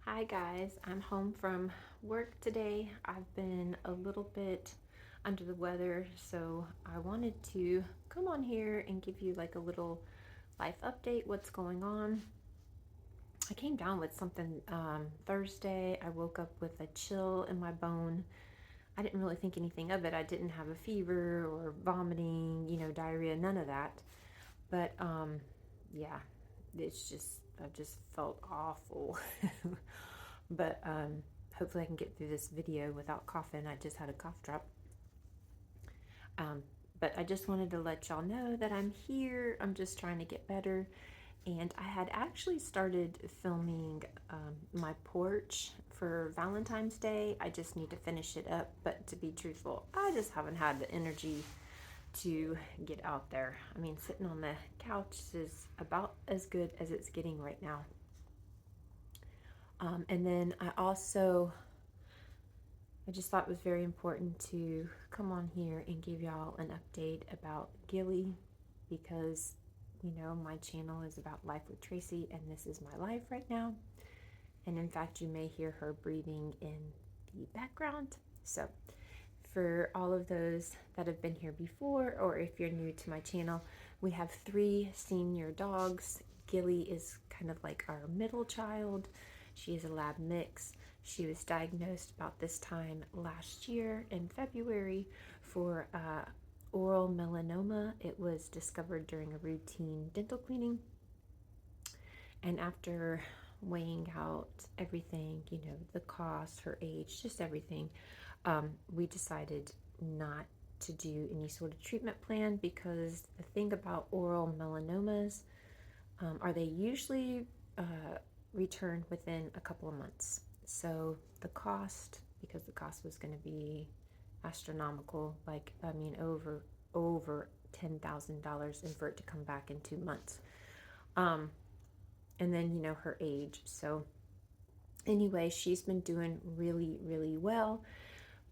Hi guys, I'm home from work today. I've been a little bit under the weather, so I wanted to come on here and give you like a little life update, what's going on. I came down with something Thursday. I woke up with a chill in my bone. I didn't really think anything of it. I didn't have a fever or vomiting, diarrhea, none of that. But yeah, I just felt awful. But hopefully I can get through this video without coughing. I just had a cough drop. Um, but I just wanted to let y'all know that I'm here. I'm just trying to get better. And I had actually started filming my porch for Valentine's Day. I just need to finish it up. But to be truthful, I just haven't had the energy to get out there. I mean, sitting on the couch is about as good as it's getting right now. And then I just thought it was very important to come on here and give y'all an update about Gilly because, my channel is about life with Tracy and this is my life right now. And in fact, you may hear her breathing in the background. So, for all of those that have been here before, or if you're new to my channel, we have 3 senior dogs. Gilly is kind of like our middle child. She is a lab mix. She was diagnosed about this time last year in February for oral melanoma. It was discovered during a routine dental cleaning. And after weighing out everything, the cost, her age, just everything, we decided not to do any sort of treatment plan because the thing about oral melanomas are they usually return within a couple of months. So the cost, because the cost was going to be astronomical, over $10,000, and for it to come back in 2 months. And then her age. So anyway, she's been doing really, really well.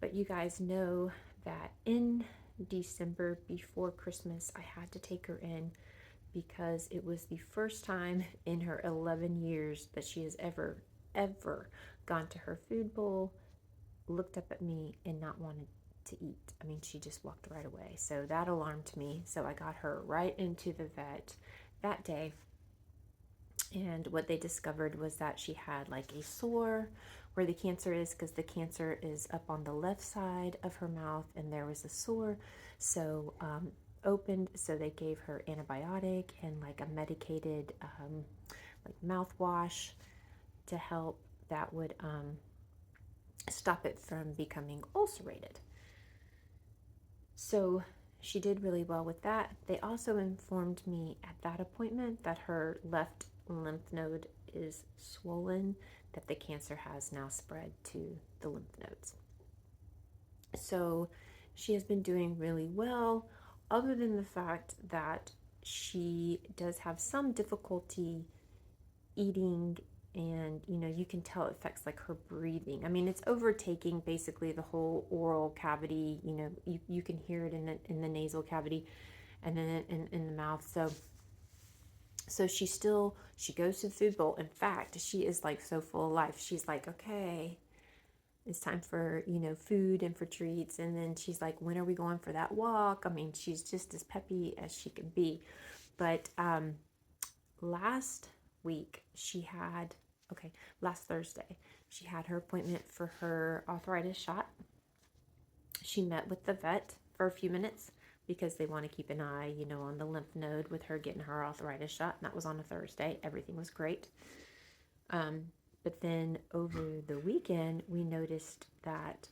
But you guys know that in December before Christmas, I had to take her in because it was the first time in her 11 years that she has ever gone to her food bowl, looked up at me, and not wanted to eat. I mean, she just walked right away. So that alarmed me. So I got her right into the vet that day. And what they discovered was that she had like a sore where the cancer is, because the cancer is up on the left side of her mouth, and there was a sore. So opened, so they gave her antibiotic and like a medicated like mouthwash to help that would stop it from becoming ulcerated. So she did really well with that. They also informed me at that appointment that her left lymph node is swollen, that the cancer has now spread to the lymph nodes. So she has been doing really well, other than the fact that she does have some difficulty eating, and you can tell it affects like her breathing. I mean, it's overtaking basically the whole oral cavity. You can hear it in the nasal cavity, and then in the mouth. So she goes to the food bowl. In fact, she is like so full of life. She's like, okay, it's time for food and for treats. And then she's like, when are we going for that walk? I mean, she's just as peppy as she can be. But last week last Thursday, she had her appointment for her arthritis shot. She met with the vet for a few minutes because they want to keep an eye, on the lymph node with her getting her arthritis shot. And that was on a Thursday. Everything was great. But then over the weekend, we noticed that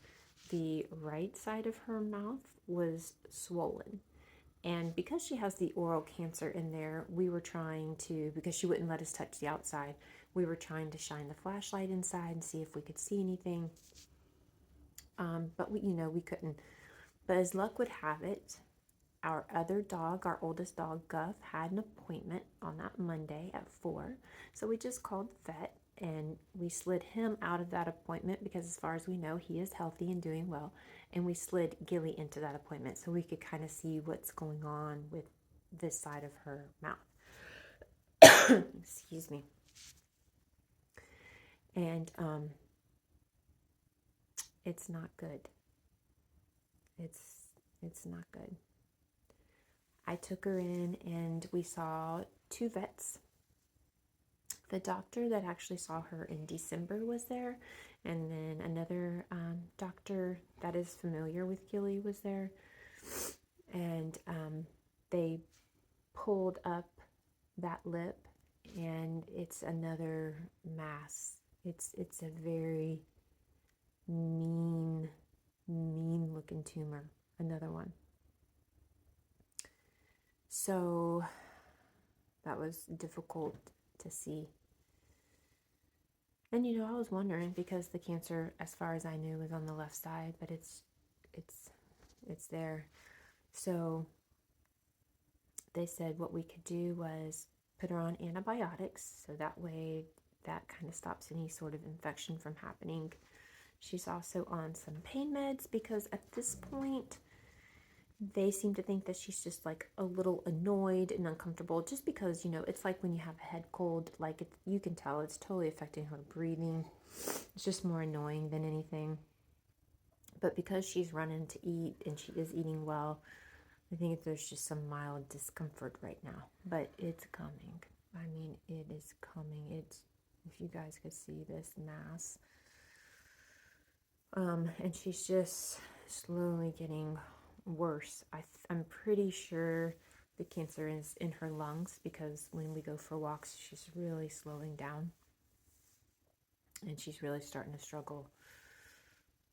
the right side of her mouth was swollen. And because she has the oral cancer in there, we were trying to, because she wouldn't let us touch the outside, we were trying to shine the flashlight inside and see if we could see anything. But we couldn't. But as luck would have it, our other dog, our oldest dog, Guff, had an appointment on that Monday at 4. So we just called the vet and we slid him out of that appointment because as far as we know, he is healthy and doing well. And we slid Gilly into that appointment so we could kind of see what's going on with this side of her mouth. Excuse me. And it's not good. It's not good. I took her in and we saw 2 vets. The doctor that actually saw her in December was there, and then another doctor that is familiar with Gilly was there, and they pulled up that lip, and it's another mass. It's a very mean looking tumor, another one. So that was difficult to see. And I was wondering, because the cancer, as far as I knew, was on the left side, but it's there. So they said what we could do was put her on antibiotics, so that way that kind of stops any sort of infection from happening. She's also on some pain meds, because at this point they seem to think that she's just like a little annoyed and uncomfortable, just because it's like when you have a head cold, like you can tell it's totally affecting her breathing. It's just more annoying than anything. But because she's running to eat and she is eating well, I think there's just some mild discomfort right now, but it's coming. I mean, it is coming. If you guys could see this mass, and she's just slowly getting worse. I'm pretty sure the cancer is in her lungs, because when we go for walks, she's really slowing down, and she's really starting to struggle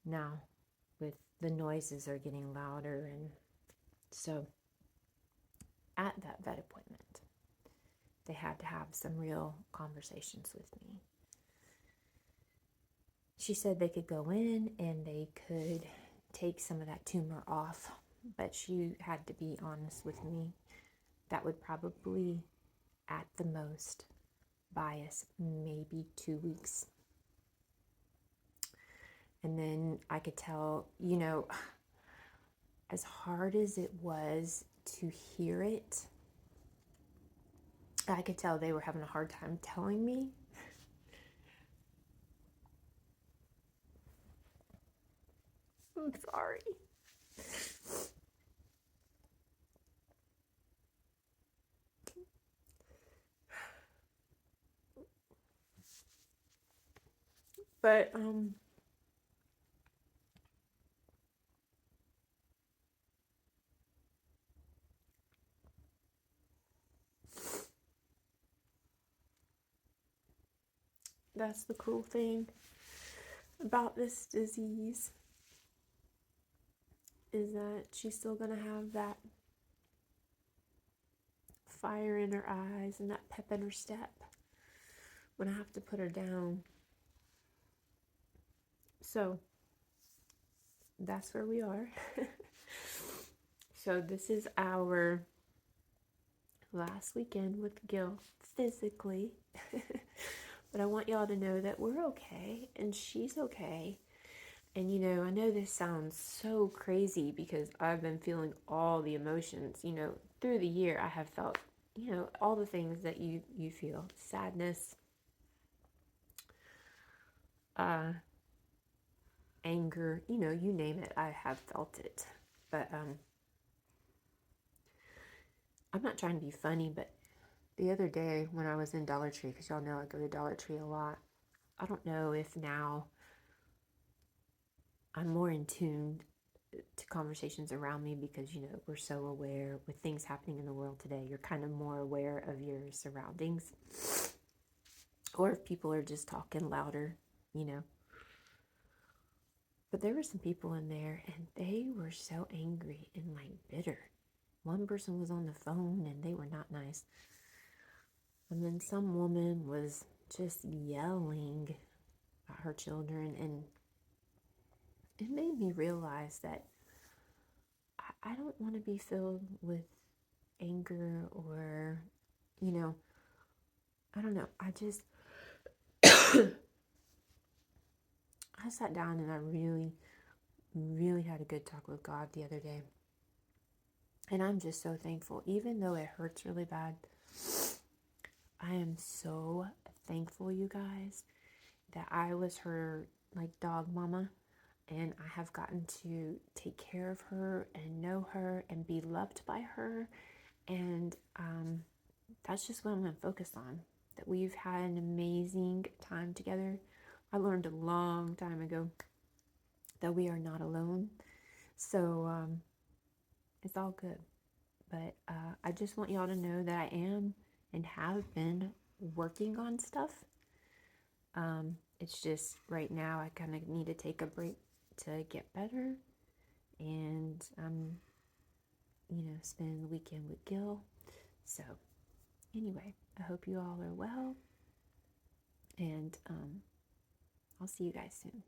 now. With the noises are getting louder, and so at that vet appointment, they had to have some real conversations with me. She said they could go in and they could take some of that tumor off, but she had to be honest with me. That would probably, at the most, buy us maybe 2 weeks. And then I could tell, as hard as it was to hear it, I could tell they were having a hard time telling me. I'm sorry. But that's the cool thing about this disease, is that she's still gonna have that fire in her eyes and that pep in her step when I have to put her down. So that's where we are. So this is our last weekend with Gil physically. But I want y'all to know that we're okay and she's okay. And I know this sounds so crazy, because I've been feeling all the emotions. Through the year I have felt, all the things that you feel. Sadness, anger, you name it, I have felt it. But I'm not trying to be funny, but the other day when I was in Dollar Tree, because y'all know I go to Dollar Tree a lot, I don't know if now I'm more in tune to conversations around me, because we're so aware with things happening in the world today. You're kind of more aware of your surroundings, or if people are just talking louder. But there were some people in there, and they were so angry and like bitter. One person was on the phone and they were not nice. And then some woman was just yelling at her children, and it made me realize that I don't want to be filled with anger, or, I don't know. I sat down and I really, really had a good talk with God the other day. And I'm just so thankful. Even though it hurts really bad, I am so thankful, you guys, that I was her like dog mama, and I have gotten to take care of her and know her and be loved by her. And that's just what I'm going to focus on. That we've had an amazing time together. I learned a long time ago that we are not alone. So it's all good. But I just want y'all to know that I am and have been working on stuff. It's just right now I kind of need to take a break to get better. And spending the weekend with Gil. So anyway, I hope you all are well. And I'll see you guys soon.